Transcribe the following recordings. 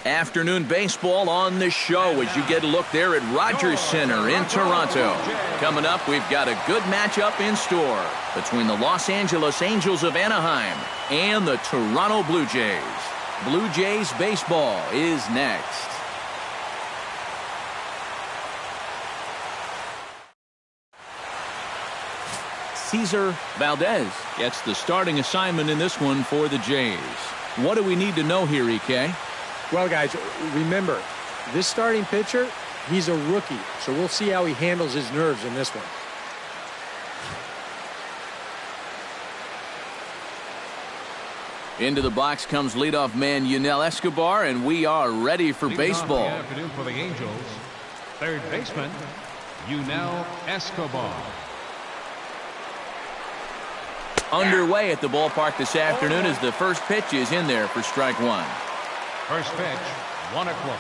Afternoon baseball on the show as you get a look there at Rogers Center in Toronto. Coming up, we've got a good matchup in store between the Los Angeles Angels of Anaheim and the Toronto Blue Jays. Blue Jays baseball is next. Cesar Valdez gets the starting assignment in this one for the Jays. What do we need to know here, EK? Well, guys, remember, this starting pitcher, he's a rookie, so we'll see how he handles his nerves in this one. Into the box comes leadoff man Yunel Escobar, and we are ready for baseball. Good afternoon for the Angels. Third baseman, Yunel Escobar. Underway at the ballpark this afternoon as the first pitch is in there for strike one. First pitch, 1 o'clock.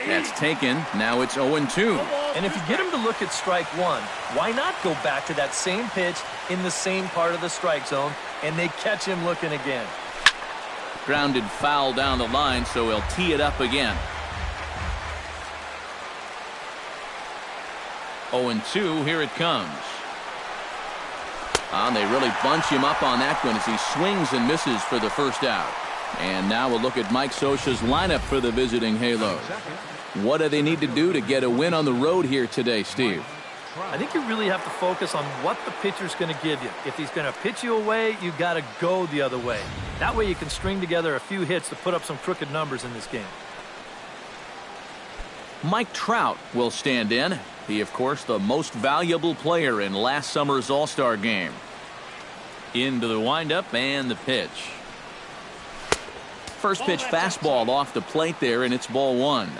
That's taken. Now it's 0-2. And if you get him to look at strike one, why not go back to that same pitch in the same part of the strike zone, and they catch him looking again. Grounded foul down the line, so he'll tee it up again. 0-2, here it comes. And they really bunch him up on that one as he swings and misses for the first out. And now we'll look at Mike Scioscia's lineup for the visiting Halos. What do they need to do to get a win on the road here today, Steve? I think you really have to focus on what the pitcher's going to give you. If he's going to pitch you away, you got to go the other way. That way you can string together a few hits to put up some crooked numbers in this game. Mike Trout will stand in. He, of course, the most valuable player in last summer's All-Star game. Into the windup and the pitch. First pitch fastball off the plate there, and it's ball one.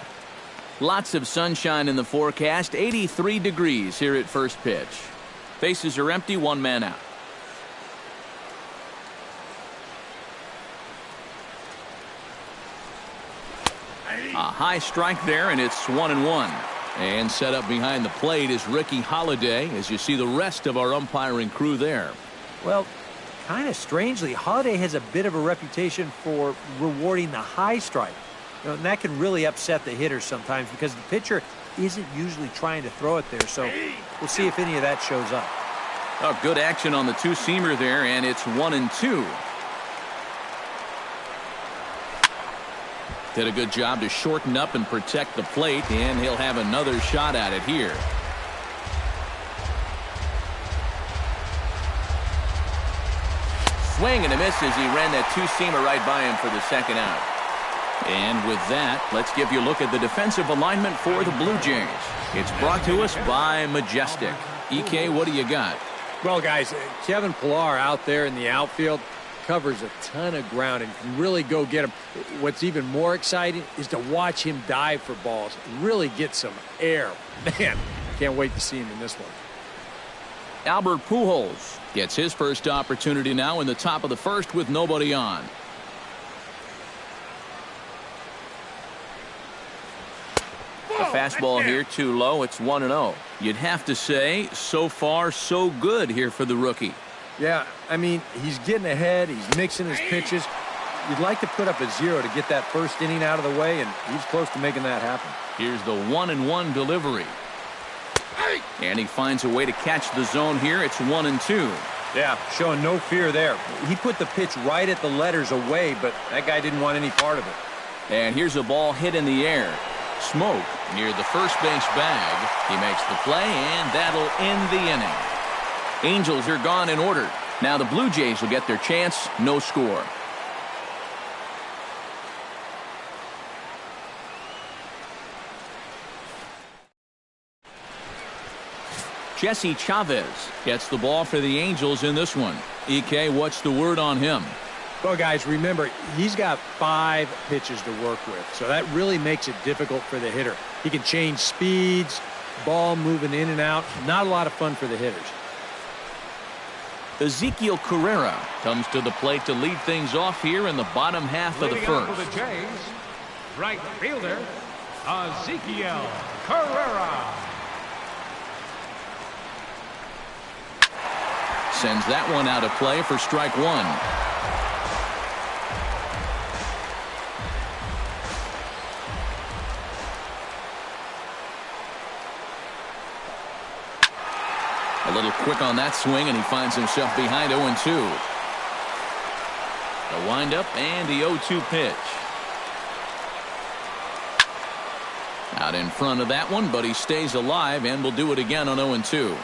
Lots of sunshine in the forecast. 83 degrees here at first pitch. Bases are empty, one man out. A high strike there, and it's 1-1. And set up behind the plate is Ricky Holiday, as you see the rest of our umpiring crew there. Well, kind of strangely, Holiday has a bit of a reputation for rewarding the high strike. And that can really upset the hitters sometimes because the pitcher isn't usually trying to throw it there. So we'll see if any of that shows up. Oh, good action on the two-seamer there, and it's 1-2. Did a good job to shorten up and protect the plate, and he'll have another shot at it here. Swing and a miss as he ran that two-seamer right by him for the second out. And with that, let's give you a look at the defensive alignment for the Blue Jays. It's brought to us by Majestic. EK, what do you got? Well, guys, Kevin Pillar out there in the outfield covers a ton of ground and can really go get him. What's even more exciting is to watch him dive for balls, really get some air. Man, can't wait to see him in this one. Albert Pujols gets his first opportunity now in the top of the first with nobody on. The fastball here too low. It's 1-0. You'd have to say so far so good here for the rookie. Yeah, I mean, he's getting ahead. He's mixing his pitches. You'd like to put up a 0 to get that first inning out of the way, and he's close to making that happen. Here's the 1-1 delivery. And he finds a way to catch the zone here. It's 1-2. Yeah, showing no fear there. He put the pitch right at the letters away, but that guy didn't want any part of it. And here's a ball hit in the air. Smoke near the first base bag. He makes the play, and that'll end the inning. Angels are gone in order. Now the Blue Jays will get their chance. No score. Jesse Chavez gets the ball for the Angels in this one. EK, what's the word on him? Well, guys, remember, he's got 5 pitches to work with, so that really makes it difficult for the hitter. He can change speeds, ball moving in and out. Not a lot of fun for the hitters. Ezekiel Carrera comes to the plate to lead things off here in the bottom half of the first. For the Jays, right fielder, Ezekiel Carrera. Sends that one out of play for strike one. A little quick on that swing, and he finds himself behind 0-2. The windup and the 0-2 pitch. Out in front of that one, but he stays alive and will do it again on 0-2.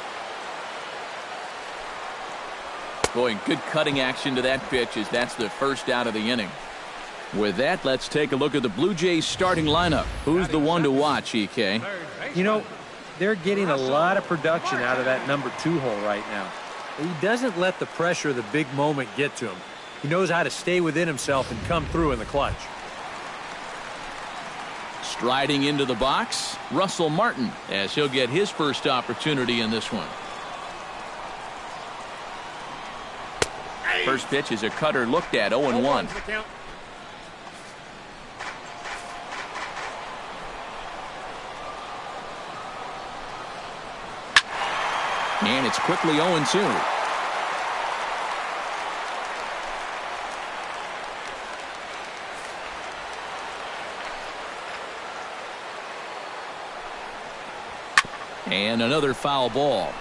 Boy, good cutting action to that pitch as that's the first out of the inning. With that, let's take a look at the Blue Jays starting lineup. Who's the one to watch, EK? You know, they're getting a lot of production out of that number 2 hole right now. He doesn't let the pressure of the big moment get to him. He knows how to stay within himself and come through in the clutch. Striding into the box, Russell Martin, as he'll get his first opportunity in this one. First pitch is a cutter looked at, 0-1. And it's quickly 0-2. And another foul ball.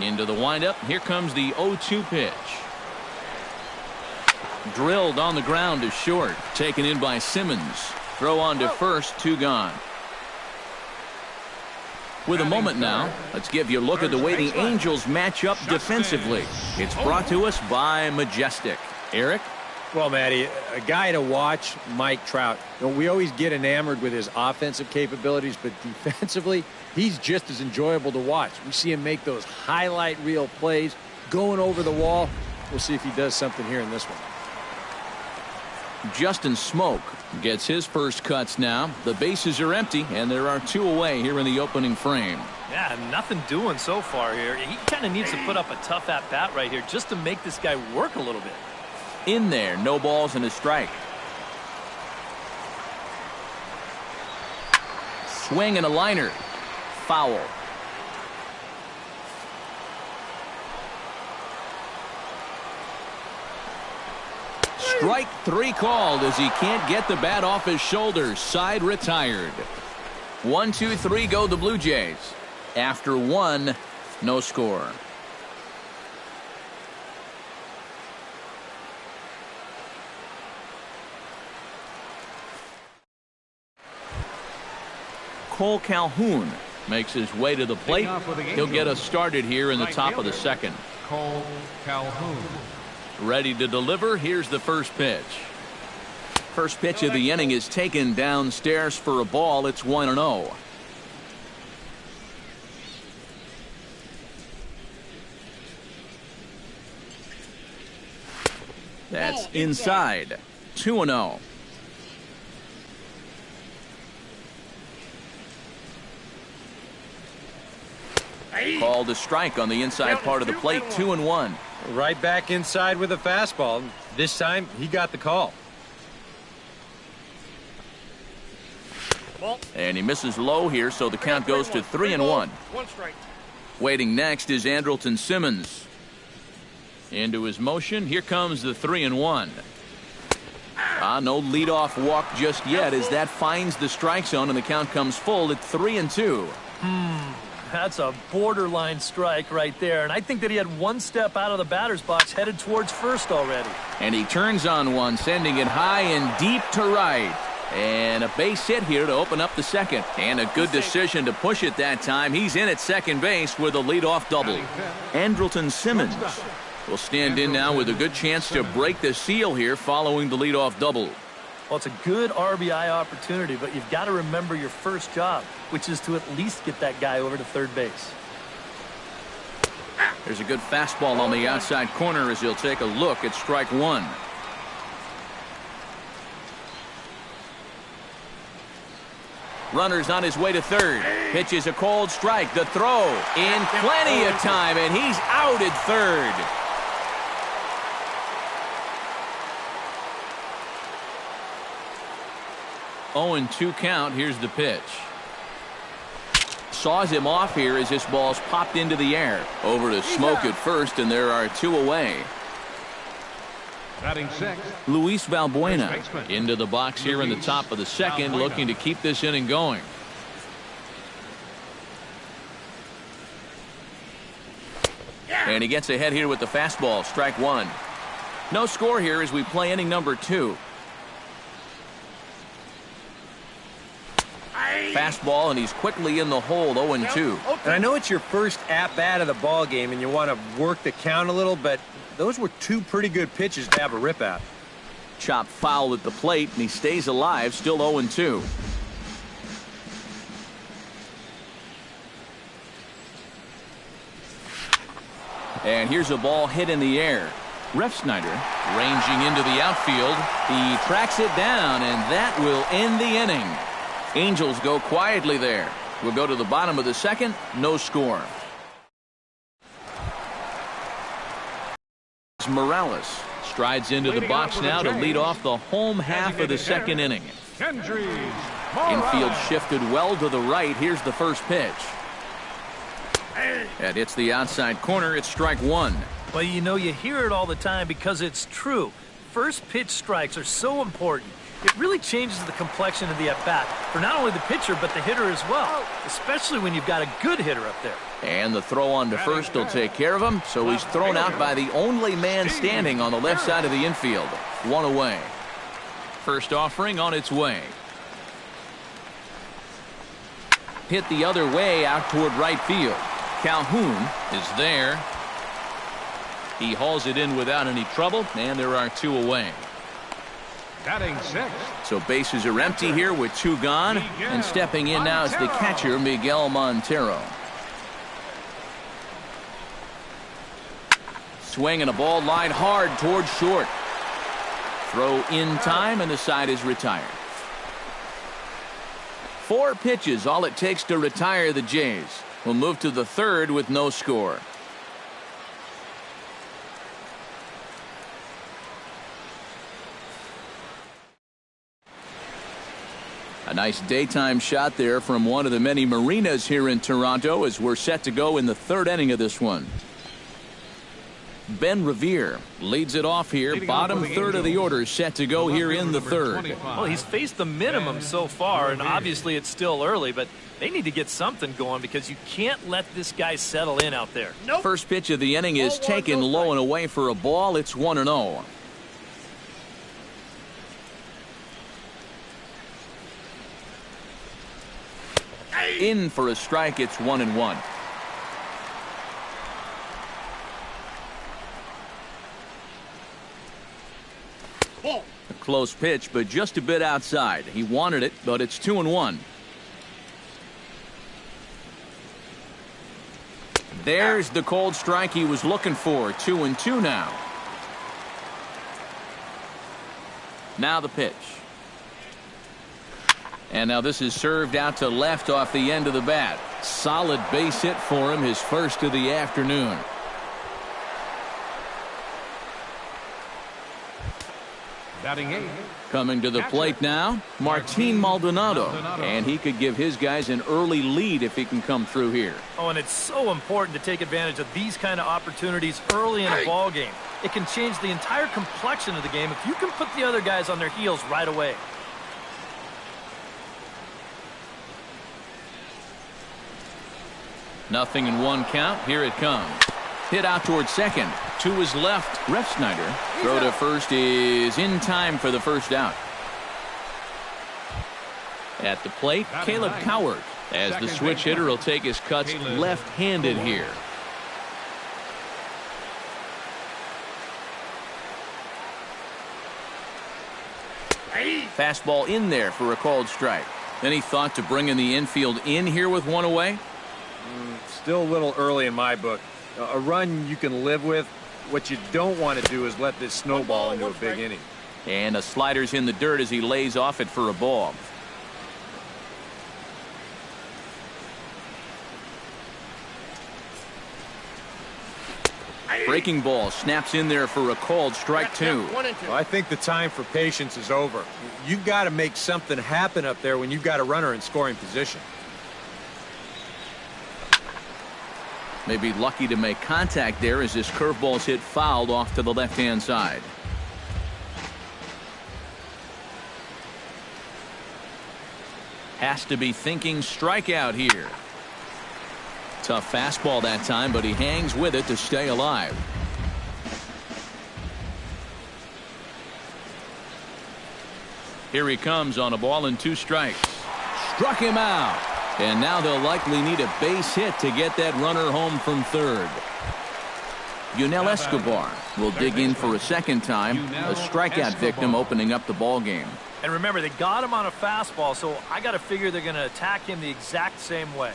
Into the windup. Here comes the 0-2 pitch. Drilled on the ground to short. Taken in by Simmons. Throw on to first. 2 gone. With a moment now, let's give you a look at the way the Angels match up defensively. It's brought to us by Majestic. Eric? Well, Matty, a guy to watch, Mike Trout. You know, we always get enamored with his offensive capabilities, but defensively, he's just as enjoyable to watch. We see him make those highlight reel plays, going over the wall. We'll see if he does something here in this one. Justin Smoke gets his first cuts now. The bases are empty, and there are 2 away here in the opening frame. Yeah, nothing doing so far here. He kind of needs to put up a tough at-bat right here just to make this guy work a little bit. In there, no balls and a strike. Swing and a liner. Foul. Strike 3 called as he can't get the bat off his shoulders. Side retired. 1, 2, 3 go the Blue Jays. After 1, no score. Cole Calhoun makes his way to the plate. He'll get us started here in the top of the second. Cole Calhoun. Ready to deliver. Here's the first pitch. First pitch of the inning is taken downstairs for a ball. It's 1-0. That's inside. 2-0. Called a strike on the inside part of the plate. 2-1. Right back inside with a fastball. This time he got the call. And he misses low here, so the count goes to 3-1. Waiting next is Andrelton Simmons. Into his motion. Here comes the 3-1. No leadoff walk just yet as that finds the strike zone, and the count comes full at 3-2. That's a borderline strike right there, and I think that he had 1 step out of the batter's box headed towards first already. And he turns on one, sending it high and deep to right. And a base hit here to open up the second. And a good decision to push it that time. He's in at second base with a leadoff double. Andrelton Simmons will stand in now with a good chance to break the seal here following the leadoff double. Well, it's a good RBI opportunity, but you've got to remember your first job, which is to at least get that guy over to third base. There's a good fastball on the outside corner as he'll take a look at strike 1. Runner's on his way to third. Pitches a cold strike. The throw in plenty of time, and he's out at third. 0-2 count. Here's the pitch. Saws him off here as this ball's popped into the air. Over to Smoke at first, and there are 2 away. Batting sixth, Luis Valbuena into the box here in the top of the second, looking to keep this inning going. And he gets ahead here with the fastball. Strike 1. No score here as we play inning number 2. Fastball, and he's quickly in the hole. 0-2. And I know it's your first at-bat of the ball game and you want to work the count a little, but those were 2 pretty good pitches to have a rip at. Chop foul at the plate, and he stays alive, still 0-2. And here's a ball hit in the air. Refsnyder ranging into the outfield. He tracks it down, and that will end the inning. Angels go quietly there. We'll go to the bottom of the second. No score. Morales strides into the box now to lead off the home half of the second inning. Infield shifted well to the right. Here's the first pitch. And it's the outside corner. It's strike 1. Well, you know, you hear it all the time because it's true. First pitch strikes are so important. It really changes the complexion of the at-bat for not only the pitcher but the hitter as well, especially when you've got a good hitter up there. And the throw on to first will take care of him, so he's thrown out by the only man standing on the left side of the infield. 1 away. First offering on its way. Hit the other way out toward right field. Calhoun is there. He hauls it in without any trouble, and there are 2 away. Batting sixth. So bases are empty here with 2 gone, and stepping in now is the catcher, Miguel Montero. Swing and a ball lined hard towards short. Throw in time, and the side is retired. 4 pitches, all it takes to retire the Jays. We'll move to the third with no score. A nice daytime shot there from one of the many marinas here in Toronto as we're set to go in the third inning of this one. Ben Revere leads it off here. Bottom third of the order set to go here in the third. Well, he's faced the minimum so far, and obviously it's still early, but they need to get something going because you can't let this guy settle in out there. First pitch of the inning is taken low and away for a ball. It's 1-0. In for a strike. It's 1-1. A close pitch, but just a bit outside. He wanted it, but it's 2-1. There's the cold strike he was looking for. 2-2 now. Now the pitch. And now this is served out to left off the end of the bat. Solid base hit for him, his first of the afternoon. Batting 8. Coming to the plate now, Martin Maldonado. And he could give his guys an early lead if he can come through here. Oh, and it's so important to take advantage of these kind of opportunities early in a ball game. It can change the entire complexion of the game if you can put the other guys on their heels right away. Nothing in 1 count. Here it comes. Hit out towards second. To his left, Refsnyder. Throw to first is in time for the first out. At the plate, Caleb Coward, as the switch hitter will take his cuts left-handed here. Fastball in there for a called strike. Any thought to bringing the infield in here with 1 away? Still a little early in my book. A run you can live with. What you don't want to do is let this snowball into a big inning. And a slider's in the dirt as he lays off it for a ball. Breaking ball snaps in there for a called strike two. Well, I think the time for patience is over. You've got to make something happen up there when you've got a runner in scoring position. Maybe lucky to make contact there as this curveball's hit fouled off to the left-hand side. Has to be thinking strikeout here. Tough fastball that time, but he hangs with it to stay alive. Here he comes on a ball and 2 strikes. Struck him out. And now they'll likely need a base hit to get that runner home from third. Yunel Escobar will dig in for a second time. A strikeout victim opening up the ball game. And remember, they got him on a fastball, so I got to figure they're going to attack him the exact same way.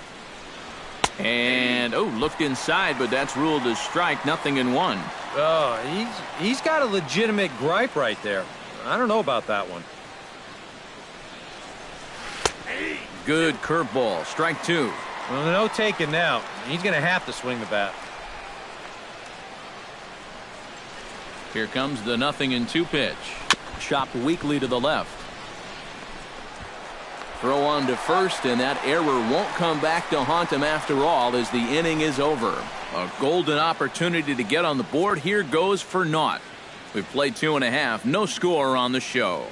And, looked inside, but that's ruled as strike, 0-1. Oh, he's got a legitimate gripe right there. I don't know about that one. Good curveball, strike 2. Well, no taking now. He's going to have to swing the bat. Here comes the 0-2 pitch. Chopped weakly to the left. Throw on to first, and that error won't come back to haunt him after all as the inning is over. A golden opportunity to get on the board here goes for naught. We've played 2.5, no score on the show.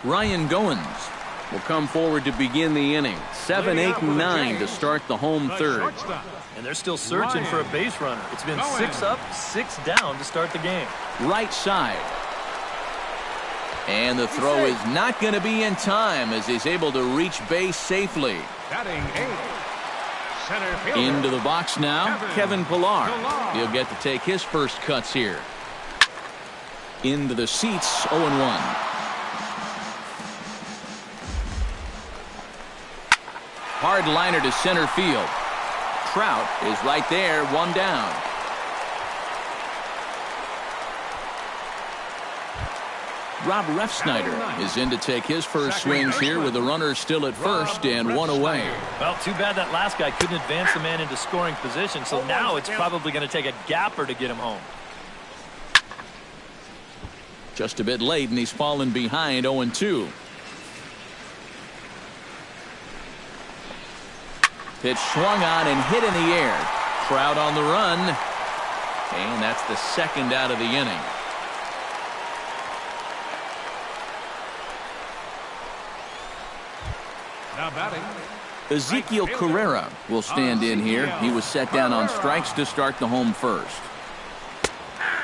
Ryan Goins will come forward to begin the inning. 7, 8, and 9 to start the home third. And they're still searching for a base runner. It's been 6 up, 6 down to start the game. Right side. And the throw is not going to be in time as he's able to reach base safely. Into the box now, Kevin Pillar. He'll get to take his first cuts here. Into the seats, 0-1. Hard liner to center field. Trout is right there, 1 down. Rob Refsnyder is in to take his first swings here with the runner still at first and 1 away. Well, too bad that last guy couldn't advance the man into scoring position, so now it's probably going to take a gapper to get him home. Just a bit late, and he's fallen behind 0-2. Pitch swung on and hit in the air. Trout on the run. And that's the second out of the inning. Now batting, Ezekiel Carrera will stand in here. He was set down on strikes to start the home first.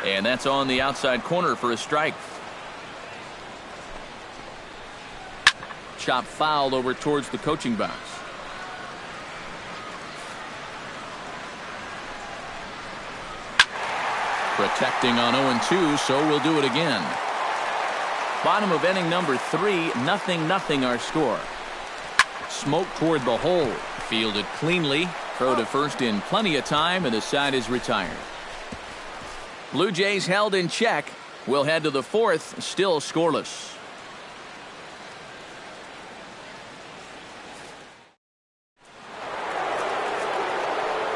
And that's on the outside corner for a strike. Chop foul over towards the coaching box. Protecting on 0-2, so we'll do it again. Bottom of inning number 3, 0-0 our score. Smoke toward the hole. Fielded cleanly. Throw to first in plenty of time, and the side is retired. Blue Jays held in check. We'll head to the 4th, still scoreless.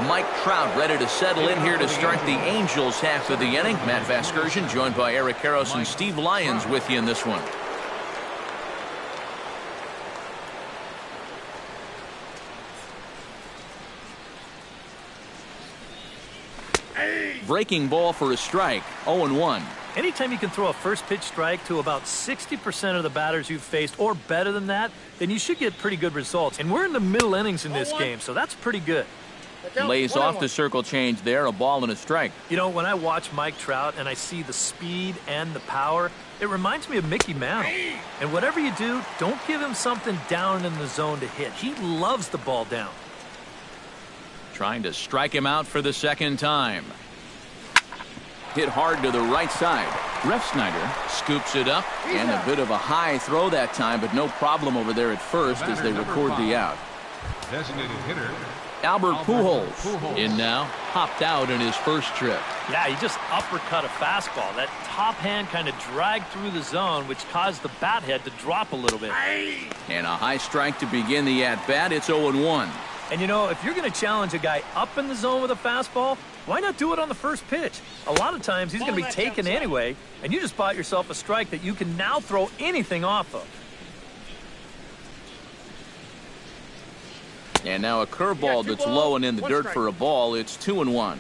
Mike Trout ready to settle in here to start the Angels half of the inning. Matt Vasgersian joined by Eric Karros and Steve Lyons with you in this one. Breaking ball for a strike, 0-1. Anytime you can throw a first pitch strike to about 60% of the batters you've faced or better than that, then you should get pretty good results. And we're in the middle innings in this game, so that's pretty good. Lays off the circle change there, a ball and a strike. You know, when I watch Mike Trout and I see the speed and the power, it reminds me of Mickey Mantle. And whatever you do, don't give him something down in the zone to hit. He loves the ball down. Trying to strike him out for the second time. Hit hard to the right side. Refsnyder scoops it up, and a bit of a high throw that time, but no problem over there at first as they record the out. designated hitter, Albert Pujols in now, hopped out in his first trip. Yeah, he just uppercut a fastball. That top hand kind of dragged through the zone, which caused the bat head to drop a little bit. And a high strike to begin the at-bat. It's 0-1. And, you know, if you're going to challenge a guy up in the zone with a fastball, why not do it on the first pitch? A lot of times he's going to be taken anyway, and you just bought yourself a strike that you can now throw anything off of. And now a curveball that's low and in the dirt for a ball. It's 2-1.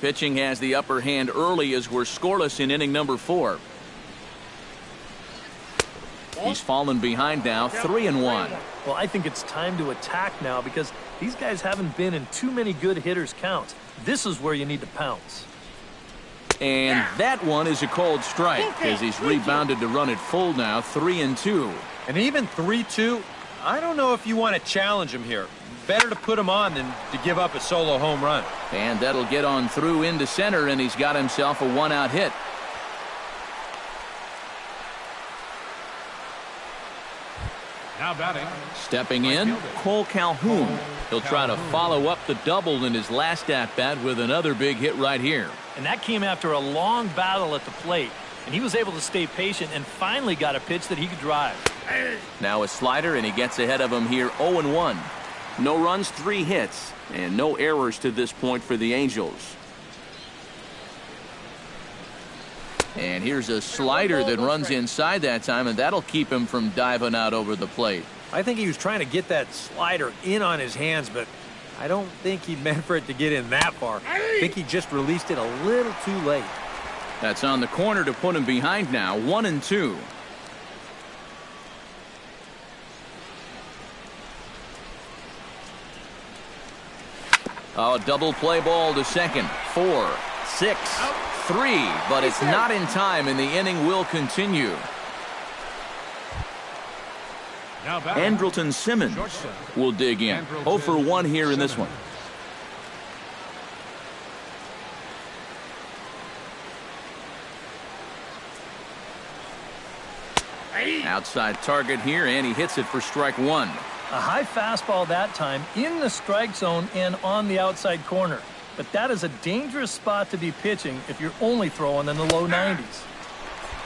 Pitching has the upper hand early as we're scoreless in inning number 4. He's fallen behind now, 3-1. Well, I think it's time to attack now because these guys haven't been in too many good hitters' counts. This is where you need to pounce. And that one is a cold strike as he's rebounded to run it full now, 3-2. And even 3-2, I don't know if you want to challenge him here. Better to put him on than to give up a solo home run. And that'll get on through into center, and he's got himself a 1-out hit. Now batting. Stepping in, Cole Calhoun. He'll try to follow up the double in his last at-bat with another big hit right here. And that came after a long battle at the plate. And he was able to stay patient and finally got a pitch that he could drive. Now a slider, and he gets ahead of him here, 0-1. No runs, 3 hits, and no errors to this point for the Angels. And here's a slider that runs inside that time, and that'll keep him from diving out over the plate. I think he was trying to get that slider in on his hands, but I don't think he meant for it to get in that far. I think he just released it a little too late. That's on the corner to put him behind now, 1-2. Oh, double play ball to second. 4, 6, 3, but it's not in time, and the inning will continue. Andrelton Simmons will dig in. 0 for 1 here in this one. Outside target here, and he hits it for strike 1. A high fastball that time in the strike zone and on the outside corner. But that is a dangerous spot to be pitching if you're only throwing in the low 90s.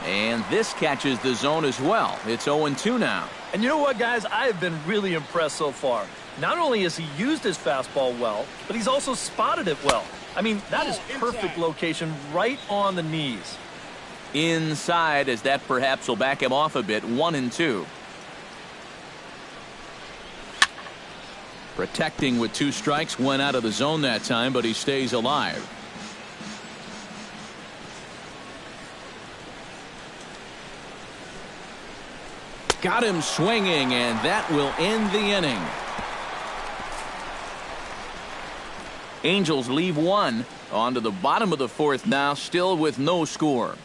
And this catches the zone as well. It's 0-2 now. And you know what, guys? I have been really impressed so far. Not only has he used his fastball well, but he's also spotted it well. I mean, that is perfect location right on the knees. Inside, as that perhaps will back him off a bit, 1-2. Protecting with 2 strikes, went out of the zone that time, but he stays alive. Got him swinging, and that will end the inning. Angels leave 1 on to the bottom of the 4th now, still with no score.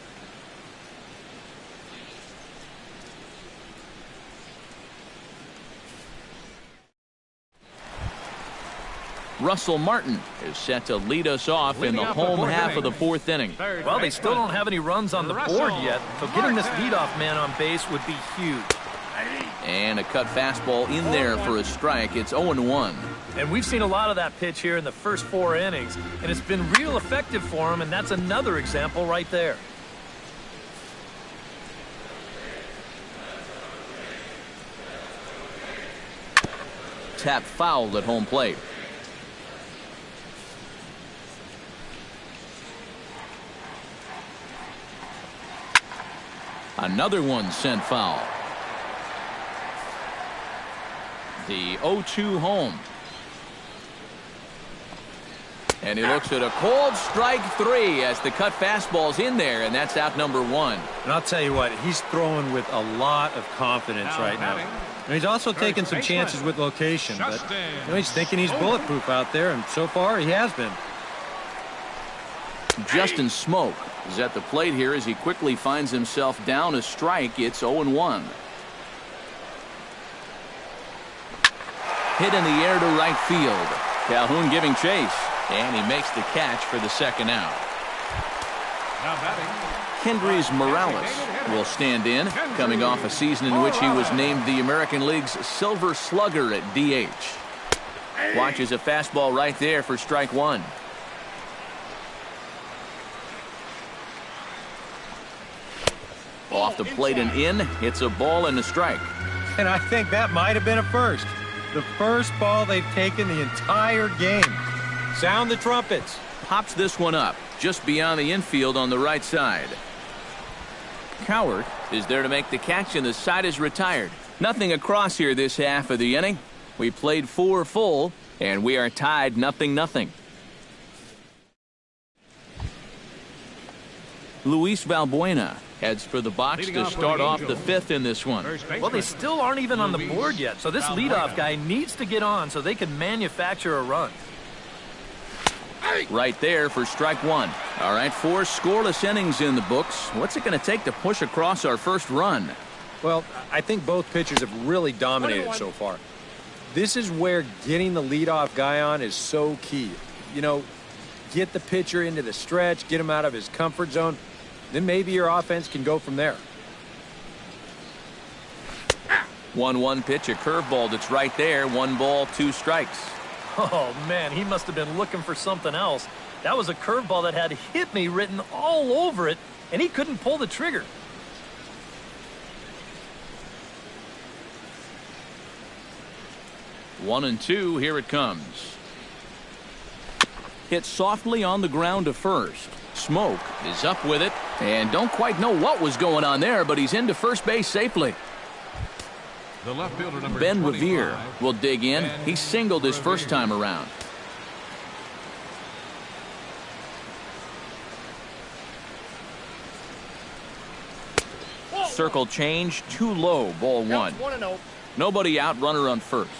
Russell Martin is set to lead us off in the home half of the 4th inning. Well, they still don't have any runs on the board yet, so getting this leadoff man on base would be huge. And a cut fastball in there for a strike. It's 0-1. And we've seen a lot of that pitch here in the first 4 innings, and it's been real effective for him, and that's another example right there. Tap fouled at home plate. Another one sent foul. The 0-2 home. And he looks at a cold strike 3 as the cut fastball's in there, and that's out number 1. And I'll tell you what, he's throwing with a lot of confidence right now. And he's also taking some chances with location, but he's thinking he's bulletproof out there, and so far he has been. Justin Smoke is at the plate here as he quickly finds himself down a strike. It's 0-1. Hit in the air to right field. Calhoun giving chase, and he makes the catch for the second out. Kendrys Morales will stand in, coming off a season in which he was named the American League's Silver Slugger at DH. Watches a fastball right there for strike 1. Off the plate and in. It's a ball and a strike. And I think that might have been a first. The first ball they've taken the entire game. Sound the trumpets. Pops this one up just beyond the infield on the right side. Cowart is there to make the catch, and the side is retired. Nothing across here this half of the inning. We played 4 full, and we are tied 0-0. Luis Valbuena heads for the box to start off the 5th in this one. Well, they still aren't even on the board yet, so this leadoff guy needs to get on so they can manufacture a run. Right there for strike 1. All right, 4 scoreless innings in the books. What's it going to take to push across our first run? Well, I think both pitchers have really dominated so far. This is where getting the leadoff guy on is so key. You know, get the pitcher into the stretch, get him out of his comfort zone, then maybe your offense can go from there. 1-1 pitch, a curveball that's right there. 1 ball, 2 strikes. Oh, man, he must have been looking for something else. That was a curveball that had "hit me" written all over it, and he couldn't pull the trigger. One and two, here it comes. Hit softly on the ground to first. Smoke is up with it, and don't quite know what was going on there, but he's into first base safely. The left fielder, number Ben 25, Revere will dig in. He singled his first time around. Circle change, too low, ball 1. Nobody out, runner on first.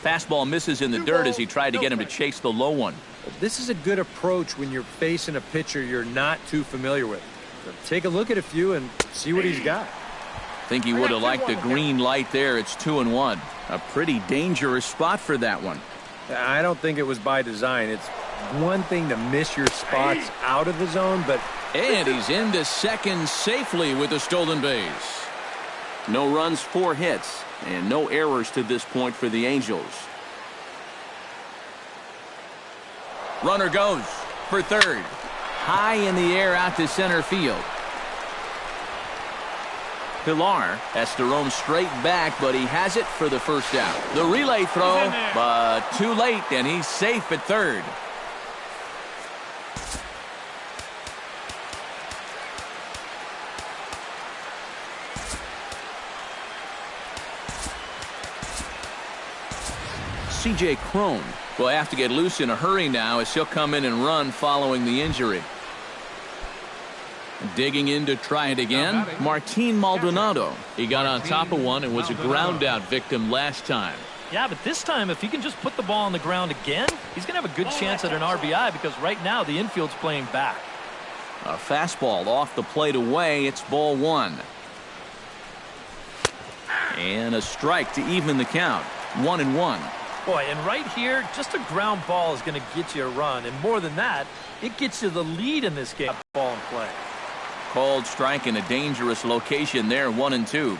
Fastball misses in the dirt as he tried to get him to chase the low one. This is a good approach when you're facing a pitcher you're not too familiar with. So take a look at a few and see what he's got. Think he would have liked the green light there. It's 2-1. A pretty dangerous spot for that one. I don't think it was by design. It's one thing to miss your spots out of the zone, but... And he's into second safely with a stolen base. No runs, 4 hits, and no errors to this point for the Angels. Runner goes for third. High in the air out to center field. Pilar has to roam straight back, but he has it for the first out. The relay throw, but too late, and he's safe at third. C.J. Cron will have to get loose in a hurry now as he'll come in and run following the injury. Digging in to try it again, Martin Maldonado. He got on top of one and was a ground out victim last time. Yeah, but this time, if he can just put the ball on the ground again, he's going to have a good chance at an RBI because right now the infield's playing back. A fastball off the plate away. It's ball 1. And a strike to even the count. 1-1. Boy, and right here, just a ground ball is going to get you a run. And more than that, it gets you the lead in this game. Ball in play. Called strike in a dangerous location there, 1-2.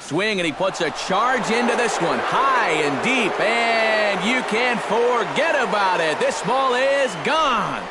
Swing, and he puts a charge into this one. High and deep, and you can't forget about it. This ball is gone.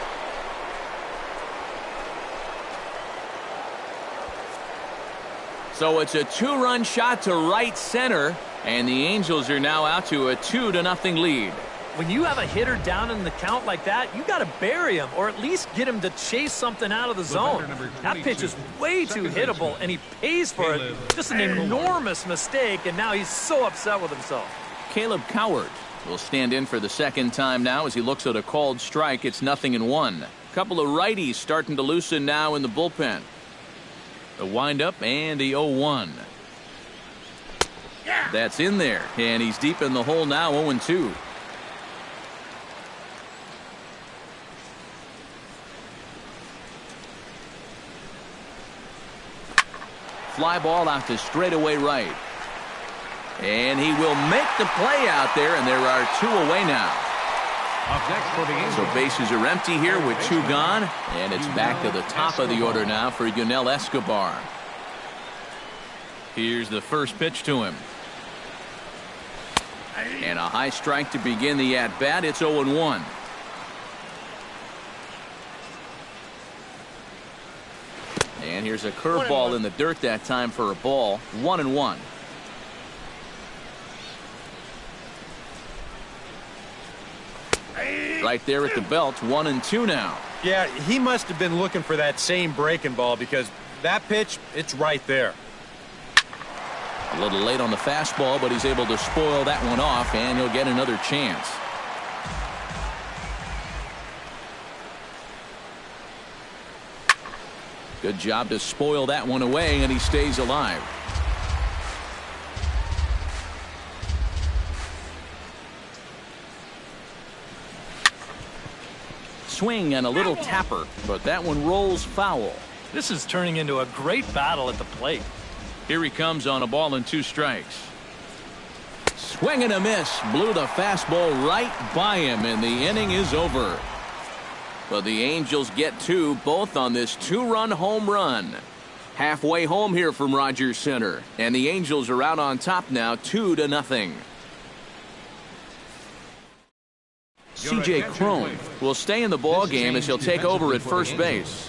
So it's a 2-run shot to right center, and the Angels are now out to a 2-0 lead. When you have a hitter down in the count like that, you got to bury him or at least get him to chase something out of the zone. That pitch is way too hittable, and he pays for it. Just an enormous mistake, and now he's so upset with himself. Caleb Cowart will stand in for the second time now as he looks at a called strike. It's 0-1. A couple of righties starting to loosen now in the bullpen. The windup and the 0-1. That's in there, and he's deep in the hole now, 0-2. Fly ball out to straightaway right. And he will make the play out there, and there are 2 away now. Up next for the Angels. So bases are empty here with 2 gone, and it's back to the top of the order now for Yunel Escobar. Here's the first pitch to him. And a high strike to begin the at-bat. It's 0-1. And here's a curveball in the dirt that time for a ball. 1-1. Right there at the belt. 1-2 now. Yeah, he must have been looking for that same breaking ball because that pitch, it's right there. A little late on the fastball, but he's able to spoil that one off, and he'll get another chance. Good job to spoil that one away, and he stays alive. Swing and a little tapper, but that one rolls foul. This is turning into a great battle at the plate. Here he comes on a ball and 2 strikes. Swing and a miss. Blew the fastball right by him, and the inning is over. But the Angels get 2, both on this 2-run home run. Halfway home here from Rogers Center, and the Angels are out on top now, 2-0. C.J. Cron will stay in the ball game as he'll take over at first base.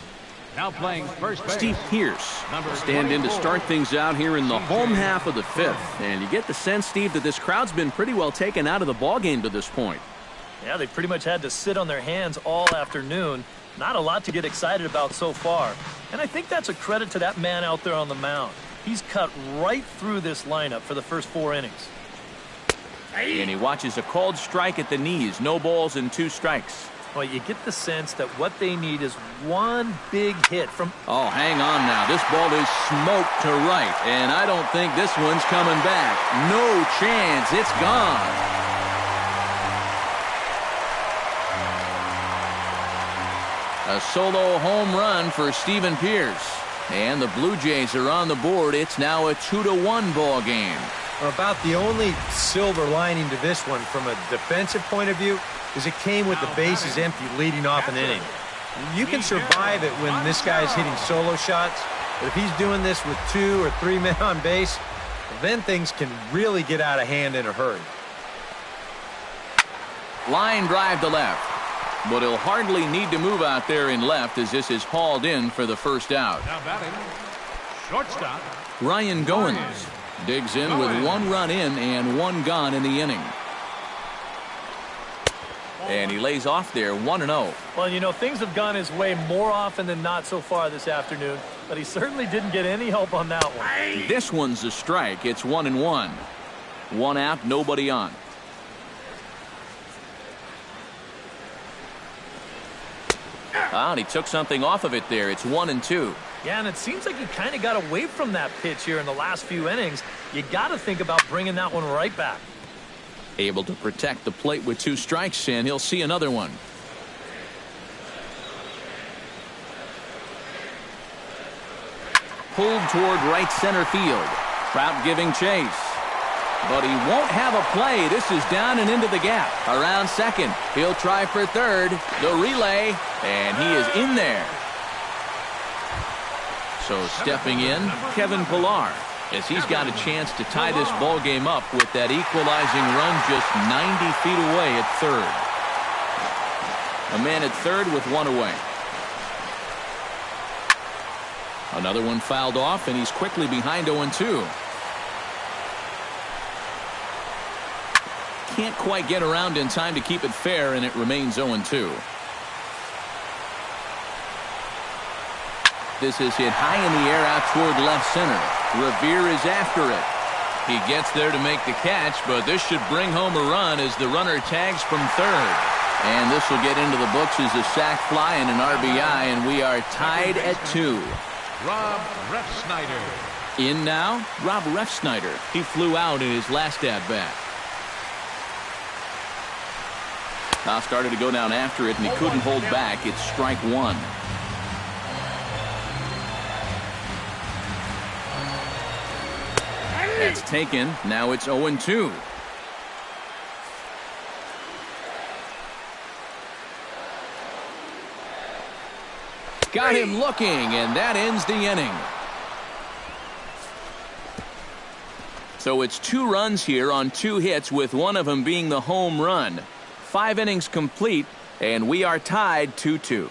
Now playing first base, Steve Pierce will stand in to start things out here in the home half of the 5th. And you get the sense, Steve, that this crowd's been pretty well taken out of the ball game to this point. Yeah, they pretty much had to sit on their hands all afternoon. Not a lot to get excited about so far. And I think that's a credit to that man out there on the mound. He's cut right through this lineup for the first 4 innings. And he watches a called strike at the knees. No balls and 2 strikes. Well, you get the sense that what they need is one big hit from... Oh, hang on now. This ball is smoked to right, and I don't think this one's coming back. No chance. It's gone. A solo home run for Steven Pierce. And the Blue Jays are on the board. It's now a 2-1 ball game. About the only silver lining to this one from a defensive point of view is it came with the bases empty leading off an inning. You can survive it when this guy's hitting solo shots, but if he's doing this with 2 or 3 men on base, then things can really get out of hand in a hurry. Line drive to left, but he'll hardly need to move out there in left as this is hauled in for the first out. now batting, shortstop, Ryan Goins digs in with 1 run in and 1 gone in the inning. And he lays off there 1-0. Well, you know, things have gone his way more often than not so far this afternoon, but he certainly didn't get any help on that one. This one's a strike. It's 1-1. 1 out, nobody on. And he took something off of it there. It's 1-2. Yeah, and it seems like he kind of got away from that pitch here in the last few innings. You got to think about bringing that one right back. Able to protect the plate with 2 strikes, and he'll see another one. Pulled toward right center field. Trout giving chase. But he won't have a play. This is down and into the gap. Around second. He'll try for third. The relay. And he is in there. So stepping in, Kevin Pillar, as he's got a chance to tie this ball game up with that equalizing run just 90 feet away at third. A man at third with 1 away. Another one fouled off, and he's quickly behind 0-2. Can't quite get around in time to keep it fair, and it remains 0-2. This is hit high in the air out toward left center. Revere is after it. He gets there to make the catch, but this should bring home a run as the runner tags from third. And this will get into the books as a sac fly and an RBI, and we are tied at 2. Rob Refsnyder. In now, Rob Refsnyder. He flew out in his last at-bat. Now started to go down after it, and he couldn't hold back. It's strike 1. That's taken. Now it's 0-2. Got him looking, and that ends the inning. So it's 2 runs here on 2 hits, with one of them being the home run. 5 innings complete, and we are tied 2-2.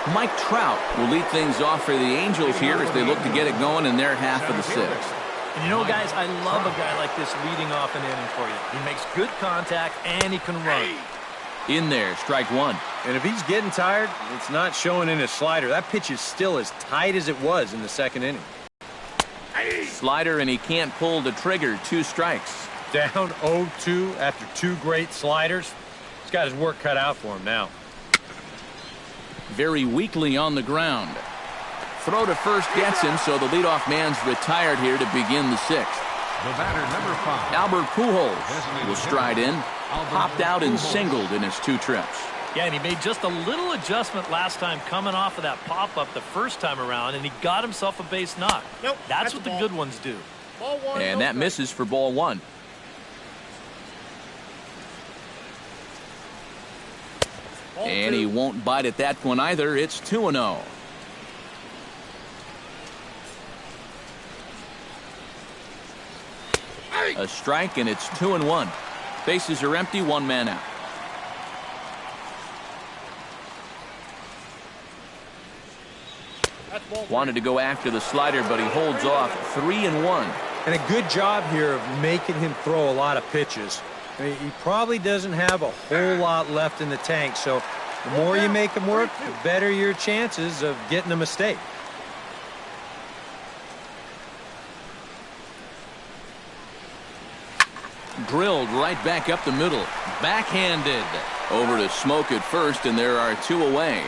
Mike Trout will lead things off for the Angels here as they look to get it going in their half of the sixth. And you know, guys, I love a guy like this leading off an inning for you. He makes good contact, and he can run. In there, strike one. And if he's getting tired, it's not showing in his slider. That pitch is still as tight as it was in the second inning. Slider, and he can't pull the trigger. 2 strikes. Down 0-2 after 2 great sliders. He's got his work cut out for him now. Very weakly on the ground. Throw to first gets him, so the leadoff man's retired here to begin the sixth. The batter, number 5. Albert Pujols will stride in. Popped out and singled in his 2 trips. Yeah, and he made just a little adjustment last time coming off of that pop-up the first time around, and he got himself a base knock. Nope, that's what the good ones do. Ball 1, and that misses for ball 1. And he won't bite at that one either. It's 2-0. A strike, and it's 2-1. Bases are empty, 1 man out. Wanted to go after the slider, but he holds off. 3-1. And a good job here of making him throw a lot of pitches. I mean, he probably doesn't have a whole lot left in the tank, so the more you make him work, the better your chances of getting a mistake. Drilled right back up the middle. Backhanded. Over to Smoke at first, and there are 2 away.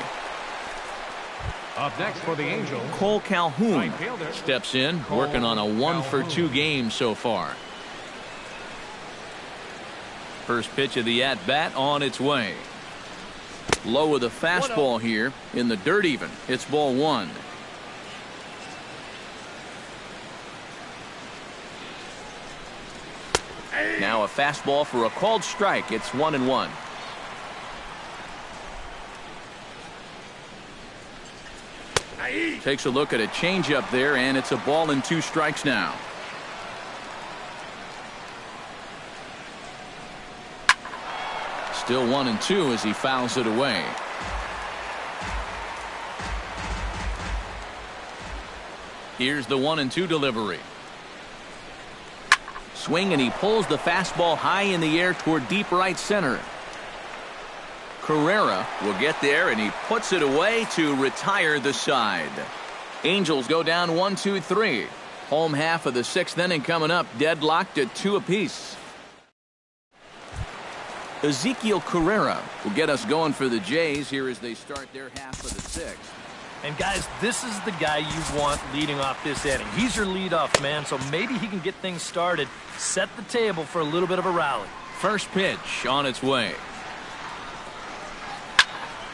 Up next for the Angels, Cole Calhoun right fielder. steps in, working on a 1-for-2 game so far. First pitch of the at-bat on its way. Low with a fastball here in the dirt even. It's ball 1. Now a fastball for a called strike. It's 1-1. Takes a look at a changeup there, and it's a ball and 2 strikes now. Still 1-2 as he fouls it away. Here's the 1-2 delivery. Swing, and he pulls the fastball high in the air toward deep right center. Carrera will get there, and he puts it away to retire the side. Angels go down 1-2-3. Home half of the 6th inning coming up, deadlocked at 2 apiece. Ezekiel Carrera will get us going for the Jays here as they start their half of the 6th. And guys, this is the guy you want leading off this inning. He's your leadoff man, so maybe he can get things started, set the table for a little bit of a rally. First pitch on its way.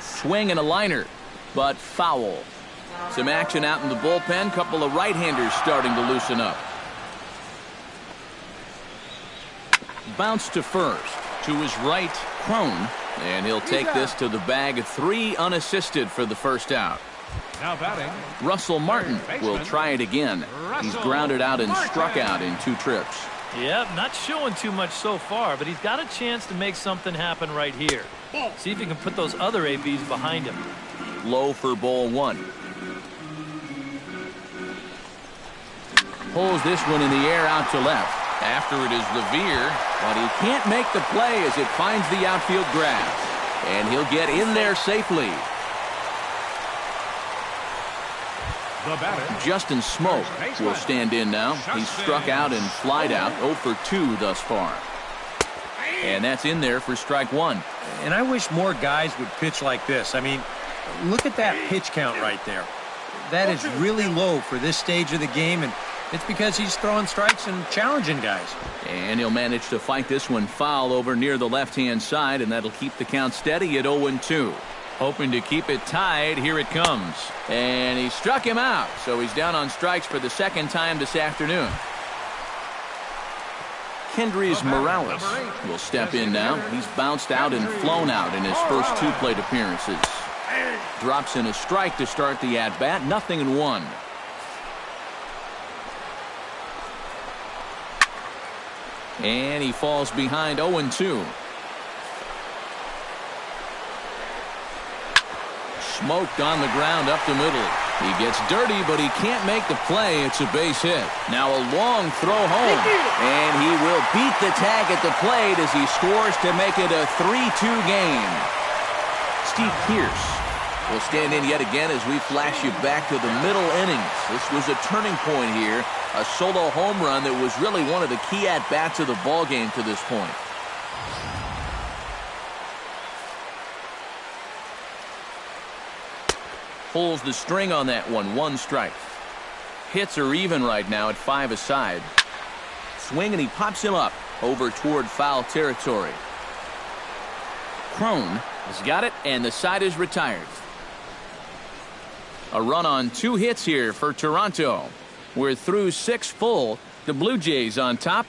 Swing and a liner, but foul. Some action out in the bullpen. Couple of right-handers starting to loosen up. Bounce to first. To his right, Crone. And he'll take this to the bag. 3 unassisted for the first out. Now batting, Russell Martin will try it again. He's grounded out and struck out in 2 trips. Yep, not showing too much so far, but he's got a chance to make something happen right here. See if he can put those other ABs behind him. Low for ball 1. Pulls this one in the air out to left. After it is Revere, but he can't make the play as it finds the outfield grass. And he'll get in there safely. the batter, Justin Smoke will stand in now. He's struck out and flied out 0 for 2 thus far. And that's in there for strike 1. And I wish more guys would pitch like this. I mean, look at that pitch count right there. That is really low for this stage of the game, and it's because he's throwing strikes and challenging guys. And he'll manage to fight this one foul over near the left-hand side, and that'll keep the count steady at 0-2. Hoping to keep it tied. Here it comes. And he struck him out, so he's down on strikes for the second time this afternoon. Kendrys Morales will step in now. He's bounced out and flown out in his first 2 plate appearances. Drops in a strike to start the at-bat. 0-1. And he falls behind 0-2. smoked on the ground up the middle. He gets dirty, but he can't make the play. It's a base hit. Now a long throw home. And he will beat the tag at the plate as he scores to make it a 3-2 game. Steve Pierce will stand in yet again as we flash you back to the middle innings. This was a turning point here. A solo home run that was really one of the key at-bats of the ballgame to this point. Pulls the string on that one. 1 strike. Hits are even right now at 5 aside. Swing, and he pops him up over toward foul territory. Crone has got it, and the side is retired. A run on 2 hits here for Toronto. We're through 6 full. The Blue Jays on top,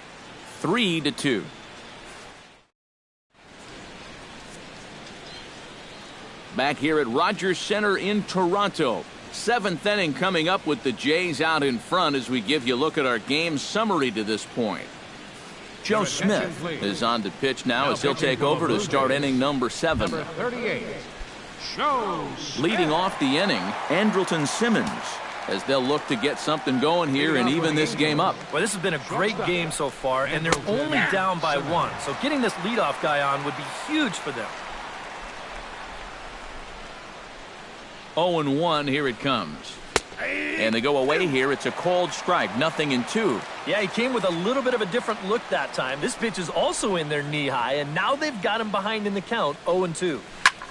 3-2. Back here at Rogers Center in Toronto. 7th inning coming up with the Jays out in front as we give you a look at our game summary to this point. Joe Smith is on to pitch now as he'll take over to start inning number 7. Number 38, Leading off the inning, Andrelton Simmons, as they'll look to get something going here and even this game up. Well, this has been a great game so far, and they're only down by 1. So getting this leadoff guy on would be huge for them. 0-1, here it comes. And they go away here. It's a cold strike, 0-2. Yeah, he came with a little bit of a different look that time. This pitch is also in there knee-high, and now they've got him behind in the count, 0-2.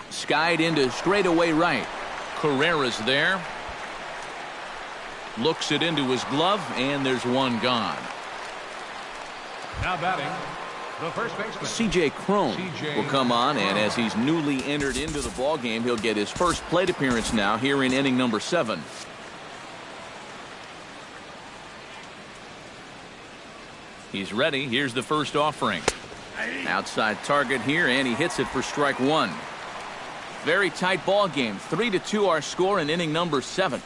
Skied into straightaway right. Carrera's there. Looks it into his glove, and there's 1 gone. now batting, the first baseman. C.J. Crone will come on, and as he's newly entered into the ballgame, he'll get his first plate appearance now here in inning number 7. He's ready. Here's the first offering. Outside target here, and he hits it for strike 1. Very tight ball game. 3-2 our score in inning number 7.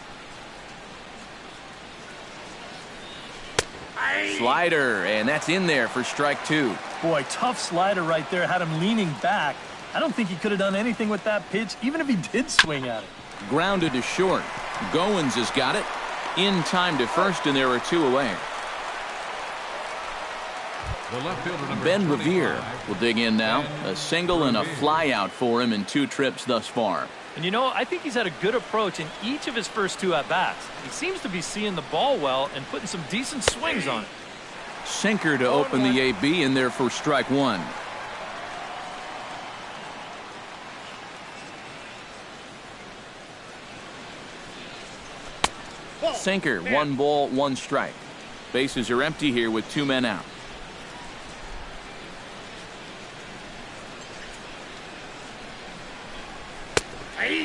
Slider, and that's in there for strike 2. Boy, tough slider right there. Had him leaning back. I don't think he could have done anything with that pitch, even if he did swing at it. Grounded to short. Goins has got it. In time to first, and there are 2 away. The left fielder, number Ben 25, Revere will dig in now. A single and a fly out for him in 2 trips thus far. And you know, I think he's had a good approach in each of his first 2 at-bats. He seems to be seeing the ball well and putting some decent swings on it. Sinker to open the AB in there for strike 1. Sinker, 1 ball, 1 strike. Bases are empty here with 2 men out.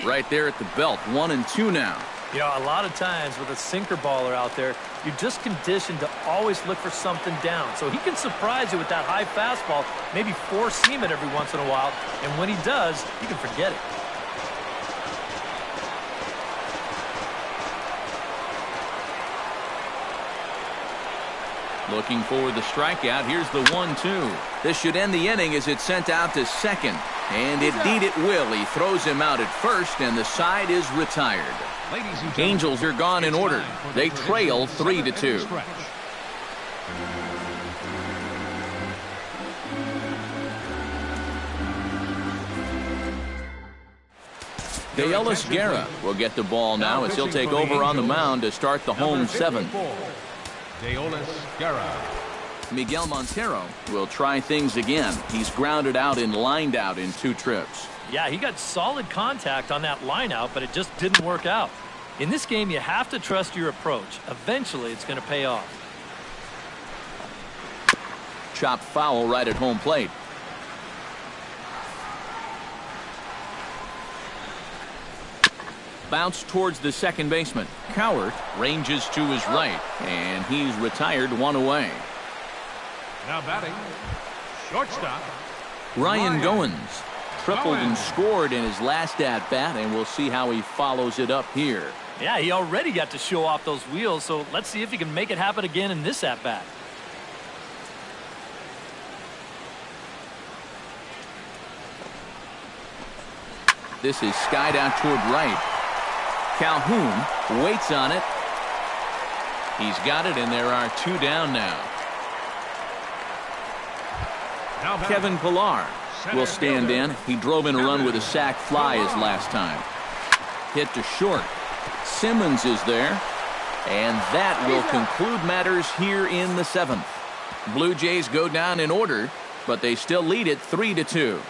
Right there at the belt, 1-2 now. You know, a lot of times with a sinker baller out there, you're just conditioned to always look for something down. So he can surprise you with that high fastball, maybe 4-seam it every once in a while. And when he does, you can forget it. Looking for the strikeout. Here's the 1-2. This should end the inning as it's sent out to second. And indeed it will. He throws him out at first, and the side is retired. Angels are gone in order. They trail 3-2. Deolis Guerra will get the ball now as he'll take over on the mound to start the home 7th. Deolis Guerra. Miguel Montero will try things again. He's grounded out and lined out in 2 trips. Yeah, he got solid contact on that line out, but it just didn't work out. In this game, you have to trust your approach. Eventually, it's going to pay off. Chopped foul right at home plate. Bounce towards the second baseman. Cowart ranges to his right, and he's retired 1 away. Now batting, shortstop, Ryan Goins tripled and scored in his last at-bat, and we'll see how he follows it up here. Yeah, he already got to show off those wheels, so let's see if he can make it happen again in this at-bat. This is skied out toward right. Calhoun waits on it. He's got it, and there are 2 down now. Kevin Pillar will stand in. He drove in a run with a sac fly his last time. Hit to short. Simmons is there. And that will conclude matters here in the 7th. Blue Jays go down in order, but they still lead it 3-2.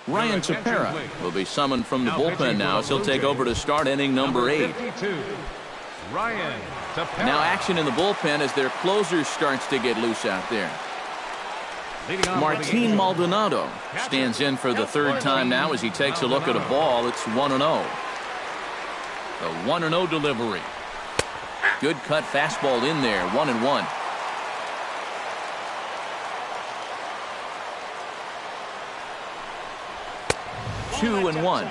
Ryan Tepera will be summoned from the bullpen now, so he'll take over to start inning number 8. Now action in the bullpen as their closer starts to get loose out there. Martin Maldonado stands in for the 3rd time now as he takes a look at a ball. It's 1-0. The 1-0 delivery. Good cut fastball in there. 1-1. Two and one.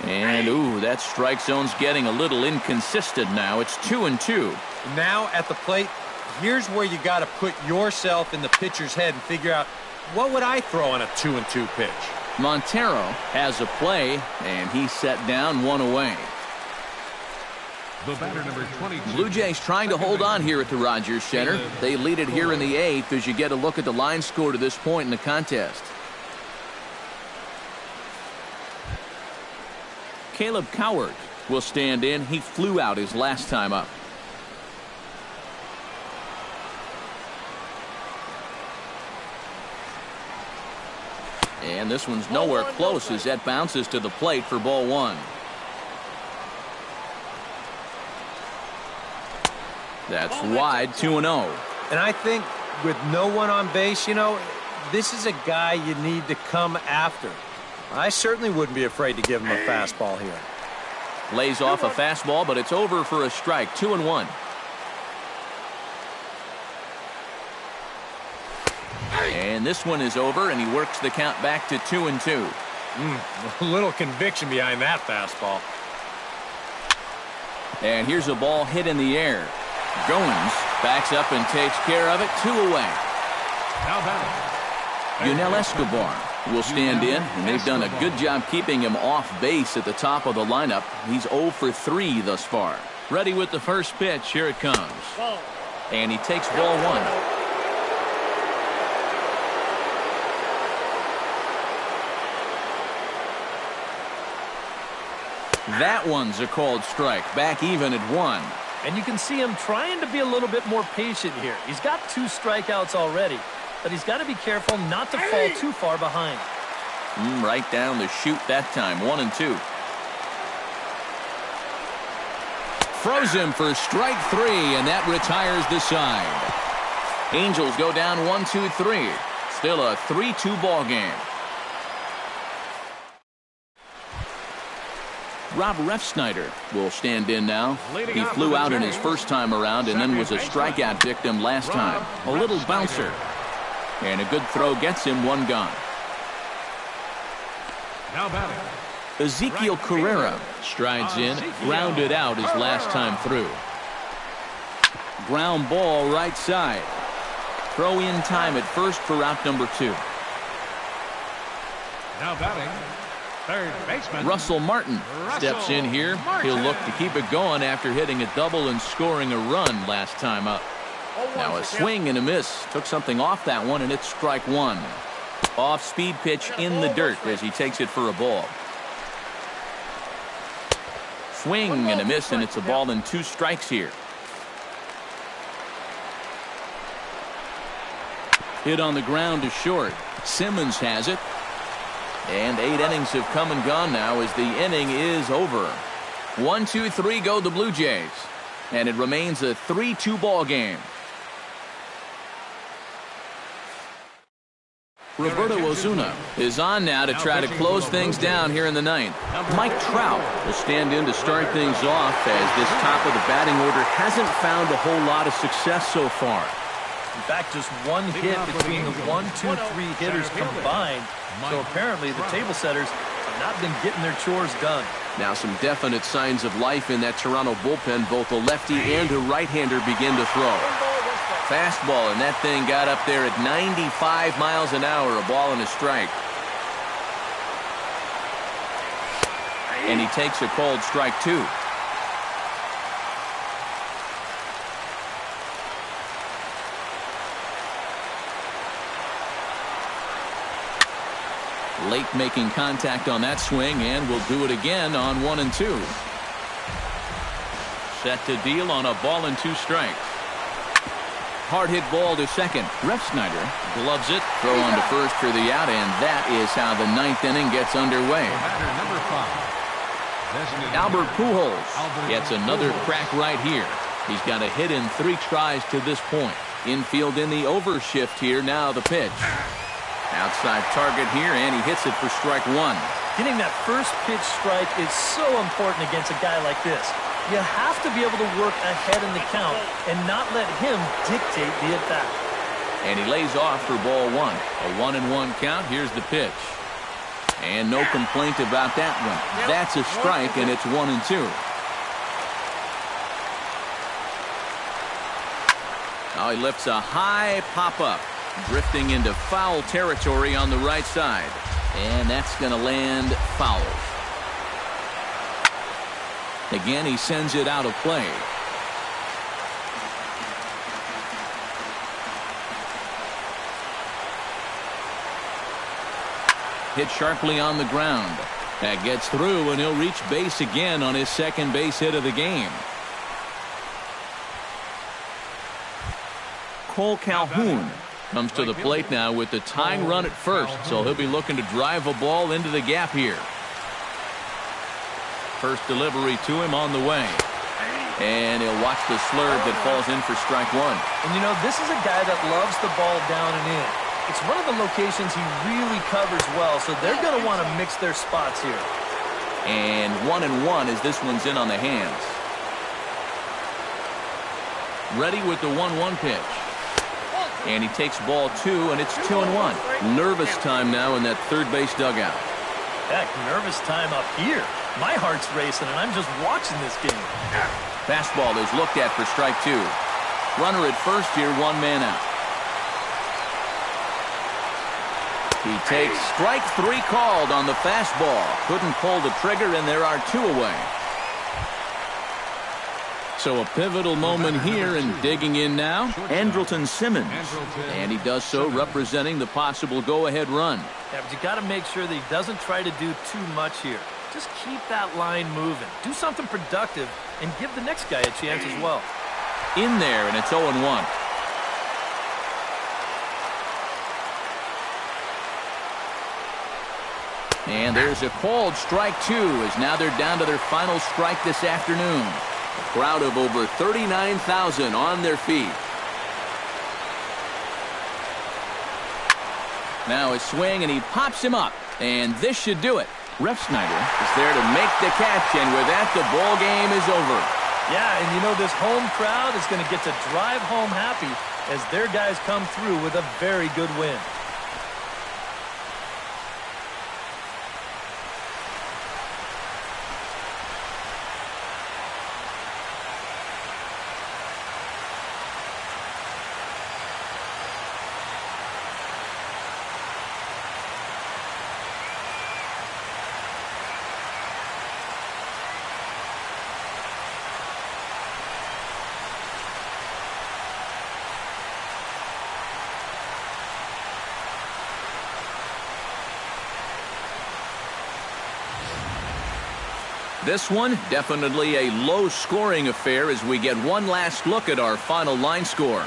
And ooh, that strike zone's getting a little inconsistent now. It's 2-2. Now at the plate, here's where you got to put yourself in the pitcher's head and figure out, what would I throw on a 2-2 pitch? Montero has a play, and he's set down, 1 away. The batter, number 22. Blue Jays trying to hold on here at the Rogers Center. They lead it here in the 8th as you get a look at the line score to this point in the contest. Caleb Coward will stand in. He flew out his last time up. And this one's nowhere close as that bounces to the plate for ball 1. That's wide, 2-0. And I think with no one on base, you know, this is a guy you need to come after. I certainly wouldn't be afraid to give him a fastball here. Lays off a fastball, but it's over for a strike. 2-1. And this one is over, and he works the count back to 2-2. A little conviction behind that fastball. And here's a ball hit in the air. Goins backs up and takes care of it. 2 away. Yunel Escobar will stand in, and they've done a good job keeping him off base at the top of the lineup. He's 0 for 3 thus far. Ready with the first pitch. Here it comes. And he takes ball 1. That one's a called strike. Back even at 1. And you can see him trying to be a little bit more patient here. He's got 2 strikeouts already, but he's got to be careful not to fall too far behind. Right down the chute that time. 1-2. Throws him for strike 3, and that retires the side. Angels go down 1-2-3. Still a 3-2 ball game. Rob Refsnyder will stand in now. He flew out in his first time around and then was a strikeout victim last time. A little bouncer. And a good throw gets him 1 gone. Now batting. Ezekiel Carrera strides in, grounded out his last time through. Ground ball right side. Throw in time at first for out number 2. Now batting. Third baseman Russell Martin steps in here. He'll look to keep it going after hitting a double and scoring a run last time up. Now a swing and a miss. Took something off that one, and it's strike 1. Off-speed pitch in the dirt as he takes it for a ball. Swing and a miss, and it's a ball and 2 strikes here. Hit on the ground to short. Simmons has it. And 8 innings have come and gone now as the inning is over. 1-2-3 go the Blue Jays. And it remains a 3-2 ball game. Roberto Osuna is on now to try to close things down here in the 9th. Mike Trout will stand in to start things off as this top of the batting order hasn't found a whole lot of success so far. In fact, just 1 hit between the 1, 2, 3 hitters combined. So apparently the table setters have not been getting their chores done. Now some definite signs of life in that Toronto bullpen. Both a lefty and a right-hander begin to throw. Fastball, and that thing got up there at 95 miles an hour, a ball and a strike. And he takes a called strike two. Late making contact on that swing, and will do it again on 1 and 2. Set to deal on a ball and 2 strikes. Hard hit ball to second. Refsnyder gloves it. Throw on to first for the out, and that is how the 9th inning gets underway. Number 5. Albert Pujols gets another crack right here. He's got a hit in 3 tries to this point. Infield in the overshift here. Now the pitch. Outside target here, and he hits it for strike 1. Getting that first pitch strike is so important against a guy like this. You have to be able to work ahead in the count and not let him dictate the at-bat. And he lays off for ball 1. A 1-1 count. Here's the pitch. And no complaint about that one. That's a strike, and it's 1 and 2. Now he lifts a high pop-up, drifting into foul territory on the right side. And that's going to land foul. Again, he sends it out of play. Hit sharply on the ground. That gets through, and he'll reach base again on his second base hit of the game. Cole Calhoun comes to the plate now with the tying run at first, so he'll be looking to drive a ball into the gap here. First delivery to him on the way. And he'll watch the slurve that falls in for strike 1. And you know, this is a guy that loves the ball down and in. It's one of the locations he really covers well, so they're going to want to mix their spots here. And 1-1 as this one's in on the hands. Ready with the 1-1 pitch. And he takes ball 2, and it's 2-1. Nervous time now in that third base dugout. Heck, nervous time up here. My heart's racing, and I'm just watching this game. Fastball is looked at for strike 2. Runner at first here, 1 man out. He takes strike 3 called on the fastball. Couldn't pull the trigger, and there are 2 away. So a pivotal moment here, and digging in now, Andrelton Simmons. And he does so representing the possible go-ahead run. Yeah, but you got to make sure that he doesn't try to do too much here. Just keep that line moving. Do something productive and give the next guy a chance as well. In there, and it's 0-1. And there's a called strike 2, as now they're down to their final strike this afternoon. A crowd of over 39,000 on their feet. Now a swing, and he pops him up, and this should do it. Refsnyder is there to make the catch, and with that, the ball game is over. Yeah, and you know this home crowd is going to get to drive home happy as their guys come through with a very good win. This one, definitely a low-scoring affair as we get one last look at our final line score.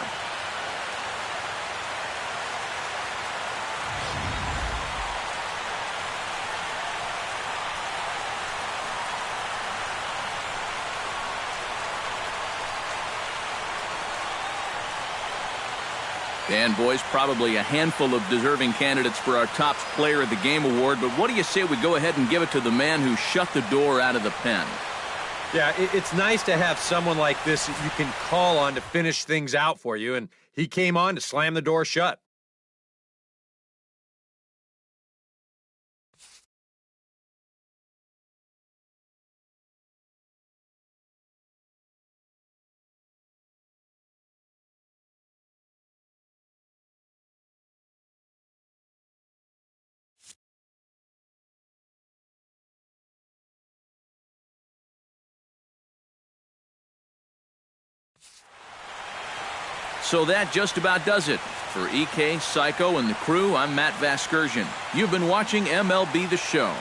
And, boys, probably a handful of deserving candidates for our top player of the game award, but what do you say we go ahead and give it to the man who shut the door out of the pen? Yeah, it's nice to have someone like this that you can call on to finish things out for you, and he came on to slam the door shut. So that just about does it. For EK, Psycho, and the crew, I'm Matt Vasgersian. You've been watching MLB The Show.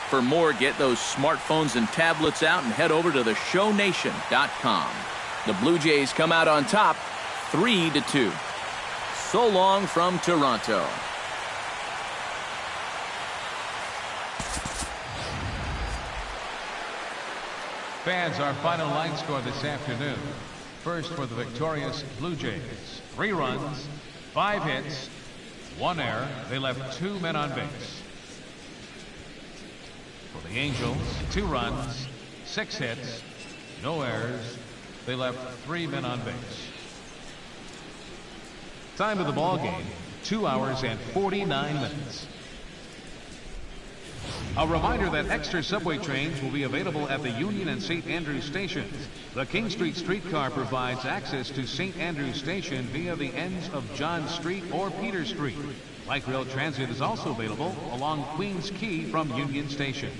For more, get those smartphones and tablets out and head over to theshownation.com. The Blue Jays come out on top, 3-2. So long from Toronto. Fans, our final line score this afternoon. First for the victorious Blue Jays. 3 runs, 5 hits, 1 error. They left 2 men on base. For the Angels, 2 runs, 6 hits, no errors. They left 3 men on base. Time of the ball game, 2 hours and 49 minutes. A reminder that extra subway trains will be available at the Union and St. Andrews stations. The King Street streetcar provides access to St. Andrews Station via the ends of John Street or Peter Street. Light rail transit is also available along Queens Quay from Union Station.